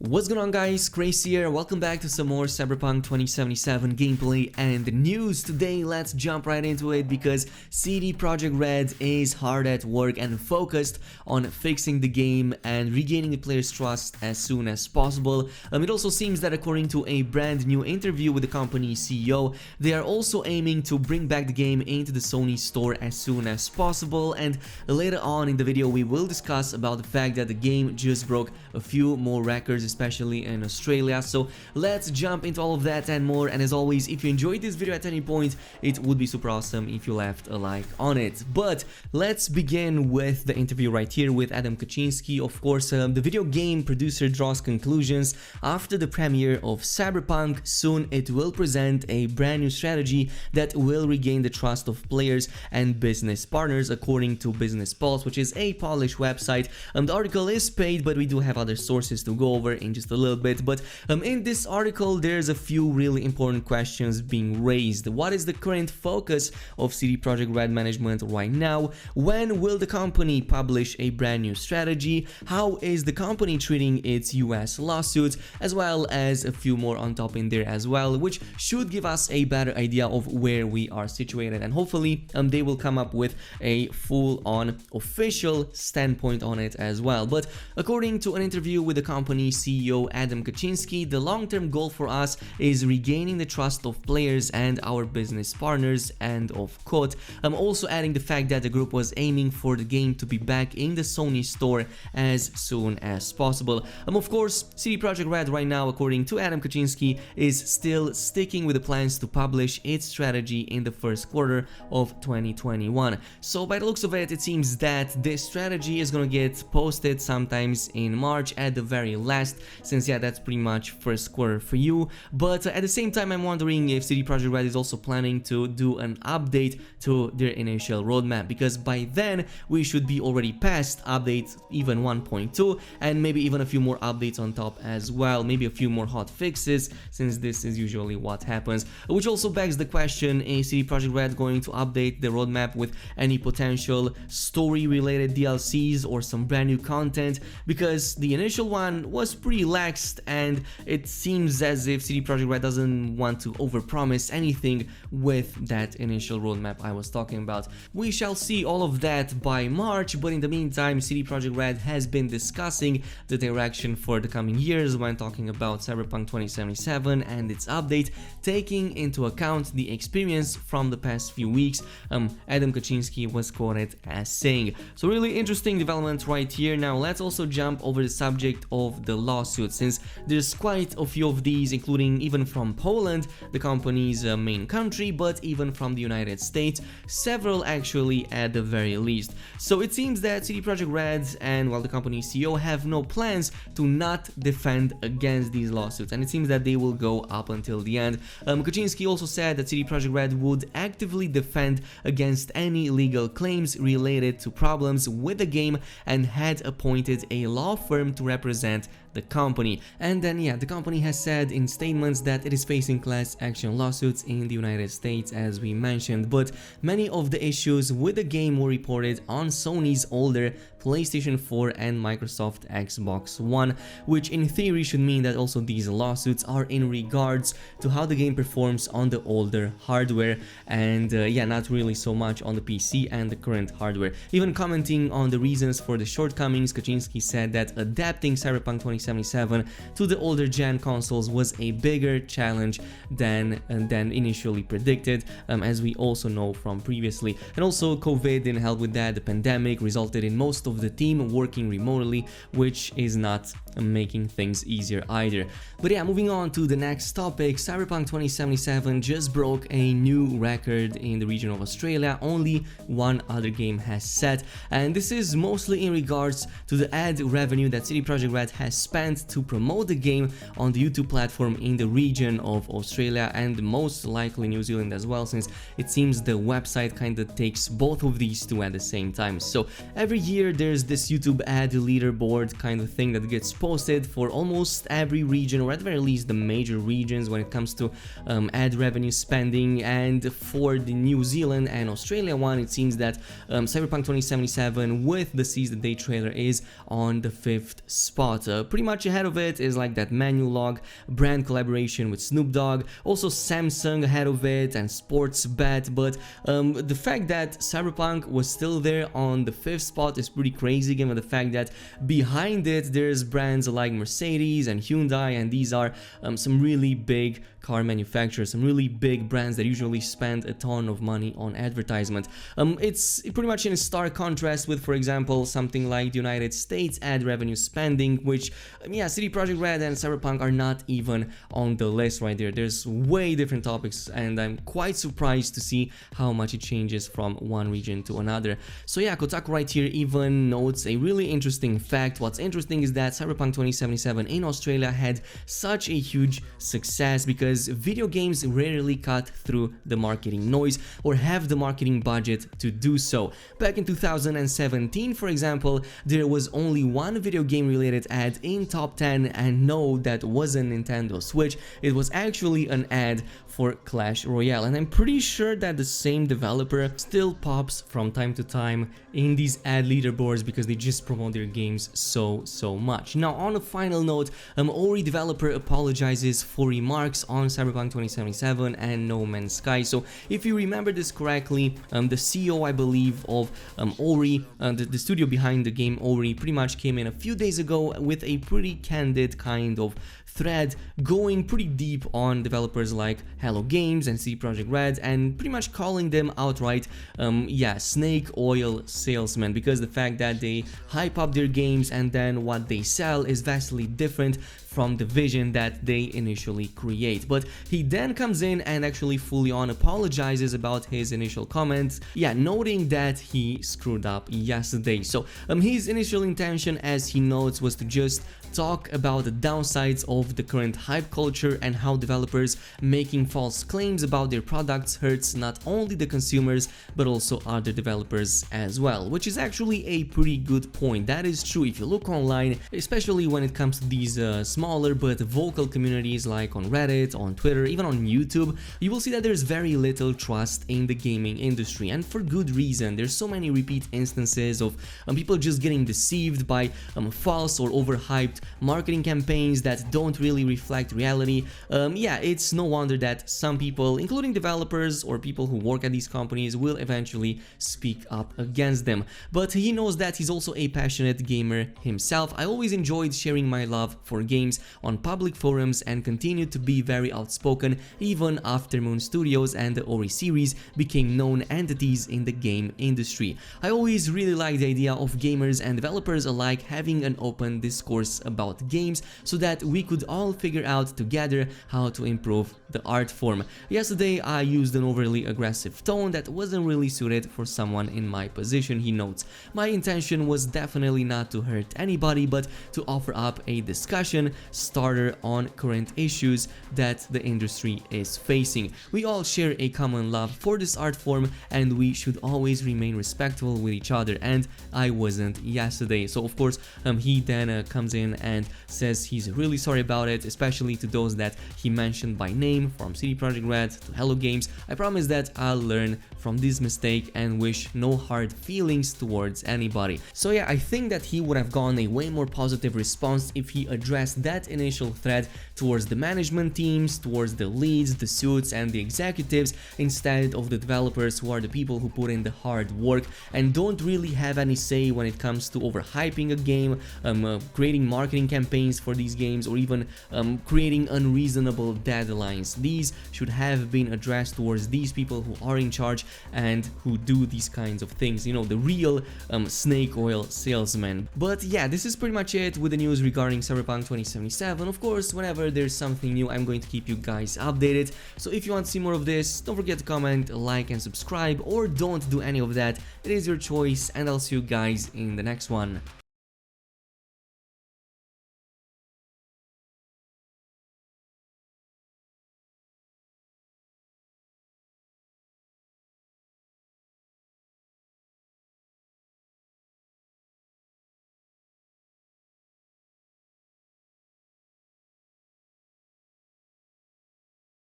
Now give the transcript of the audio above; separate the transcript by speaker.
Speaker 1: What's going on, guys? Khraze here. Welcome back to some more Cyberpunk 2077 gameplay and news. Today, let's jump right into it because CD Projekt Red is hard at work and focused on fixing the game and regaining the players' trust as soon as possible. It also seems that according to a brand new interview with the company's CEO, they are also aiming to bring back the game into the Sony store as soon as possible. And later on in the video, we will discuss about the fact that the game just broke a few more records, especially in Australia. So let's jump into all of that and more. And as always, if you enjoyed this video at any point, it would be super awesome if you left a like on it. But let's begin with the interview right here with Adam Kaczynski. Of course, the video game producer draws conclusions after the premiere of Cyberpunk. Soon it will present a brand new strategy that will regain the trust of players and business partners, according to Business Pulse, which is a Polish website. The article is paid, but we do have other sources to go over in just a little bit. But in this article, there's a few really important questions being raised. What is the current focus of CD Projekt Red management right now? When will the company publish a brand new strategy? How is the company treating its US lawsuits? As well as a few more on top in there as well, which should give us a better idea of where we are situated, and hopefully they will come up with a full-on official standpoint on it as well. But according to an interview with the company CEO Adam Kaczynski, the long-term goal for us is regaining the trust of players and our business partners, and of quote. I'm also adding the fact that the group was aiming for the game to be back in the Sony store as soon as possible. Of course, CD Projekt Red right now, according to Adam Kaczynski, is still sticking with the plans to publish its strategy in the first quarter of 2021. So by the looks of it, it seems that this strategy is gonna get posted sometimes in March at the very last, since yeah, that's pretty much first quarter for you. But at the same time, I'm wondering if CD Projekt Red is also planning to do an update to their initial roadmap, because by then we should be already past update even 1.2, and maybe even a few more updates on top as well, maybe a few more hot fixes, since this is usually what happens. Which also begs the question, is CD Projekt Red going to update the roadmap with any potential story related DLCs or some brand new content? Because the initial one was pretty laxed, and it seems as if CD Projekt Red doesn't want to overpromise anything with that initial roadmap I was talking about. We shall see all of that by March, but in the meantime, CD Projekt Red has been discussing the direction for the coming years when talking about Cyberpunk 2077 and its update, taking into account the experience from the past few weeks. Adam Kaczynski was quoted as saying. So really interesting development right here. Now let's also jump over the subject of the lawsuit, since there's quite a few of these, including even from Poland, the company's main country, but even from the United States, several actually at the very least. So it seems that CD Projekt Red and the company's CEO have no plans to not defend against these lawsuits, and it seems that they will go up until the end. Kaczynski also said that CD Projekt Red would actively defend against any legal claims related to problems with the game and had appointed a law firm to represent the company. And then yeah, the company has said in statements that it is facing class action lawsuits in the United States, as we mentioned, but many of the issues with the game were reported on Sony's older PlayStation 4 and Microsoft Xbox One, which in theory should mean that also these lawsuits are in regards to how the game performs on the older hardware, and yeah, not really so much on the PC and the current hardware. Even commenting on the reasons for the shortcomings, Kaczynski said that adapting Cyberpunk 2077 to the older gen consoles was a bigger challenge than initially predicted, as we also know from previously. And also COVID didn't help with that. The pandemic resulted in most of the team working remotely, which is not making things easier either. But yeah, moving on to the next topic, Cyberpunk 2077 just broke a new record in the region of Australia. Only one other game has set, and this is mostly in regards to the ad revenue that CD Projekt Red has spent to promote the game on the YouTube platform in the region of Australia and most likely New Zealand as well, since it seems the website kind of takes both of these two at the same time. So every year there's this YouTube ad leaderboard kind of thing that gets posted for almost every region, or at the very least the major regions when it comes to ad revenue spending. And for the New Zealand and Australia one, it seems that Cyberpunk 2077 with the Seize the Day trailer is on the 5th spot. Pretty much ahead of it is like that menu log, brand collaboration with Snoop Dogg, also Samsung ahead of it, and sports bet. But the fact that Cyberpunk was still there on the 5th spot is pretty crazy, given the fact that behind it there's brands like Mercedes and Hyundai, and these are some really big car manufacturers, some really big brands that usually spend a ton of money on advertisement. It's pretty much in a stark contrast with, for example, something like the United States ad revenue spending, which, yeah, CD Projekt Red and Cyberpunk are not even on the list right there. There's way different topics, and I'm quite surprised to see how much it changes from one region to another. So yeah, Kotaku right here even notes a really interesting fact. What's interesting is that Cyberpunk 2077 in Australia had such a huge success because video games rarely cut through the marketing noise or have the marketing budget to do so. Back in 2017, for example, there was only one video game related ad in top 10, and no, that wasn't Nintendo Switch. It was actually an ad for Clash Royale, and I'm pretty sure that the same developer still pops from time to time in these ad leaderboards because they just promote their games so much. Now, on a final note, Ori developer apologizes for remarks on Cyberpunk 2077 and No Man's Sky. So if you remember this correctly, the CEO, I believe, of Ori, the studio behind the game Ori, pretty much came in a few days ago with a pretty candid kind of thread going pretty deep on developers like Hello Games and CD Projekt Red, and pretty much calling them outright, yeah, snake oil salesmen, because the fact that they hype up their games and then what they sell is vastly different from the vision that they initially create. But he then comes in and actually fully on apologizes about his initial comments, yeah, noting that he screwed up yesterday. So his initial intention, as he notes, was to just talk about the downsides of the current hype culture and how developers making false claims about their products hurts not only the consumers but also other developers as well, which is actually a pretty good point. That is true. If you look online, especially when it comes to these smaller but vocal communities like on Reddit, on Twitter, even on YouTube, you will see that there's very little trust in the gaming industry, and for good reason. There's so many repeat instances of people just getting deceived by false or overhyped marketing campaigns that don't really reflect reality. Yeah, it's no wonder that some people, including developers or people who work at these companies, will eventually speak up against them. But he knows that he's also a passionate gamer himself. I always enjoyed sharing my love for games on public forums and continued to be very outspoken even after Moon Studios and the Ori series became known entities in the game industry. I always really liked the idea of gamers and developers alike having an open discourse about games so that we could all figure out together how to improve the art form. Yesterday I used an overly aggressive tone that wasn't really suited for someone in my position, he notes. My intention was definitely not to hurt anybody, but to offer up a discussion starter on current issues that the industry is facing. We all share a common love for this art form and we should always remain respectful with each other, and I wasn't yesterday. So of course he then comes in and says he's really sorry about it, especially to those that he mentioned by name, from CD Projekt Red to Hello Games. I promise that I'll learn from this mistake and wish no hard feelings towards anybody. So yeah, I think that he would have gotten a way more positive response if he addressed that initial threat towards the management teams, towards the leads, the suits and the executives, instead of the developers, who are the people who put in the hard work and don't really have any say when it comes to overhyping a game, creating marketing campaigns for these games, or even creating unreasonable deadlines. These should have been addressed towards these people who are in charge and who do these kinds of things, you know, the real snake oil salesmen. But yeah, this is pretty much it with the news regarding Cyberpunk 2077. Of course, whenever there's something new, I'm going to keep you guys updated. So if you want to see more of this, don't forget to comment, like and subscribe, or don't do any of that. It is your choice, and I'll see you guys in the next one.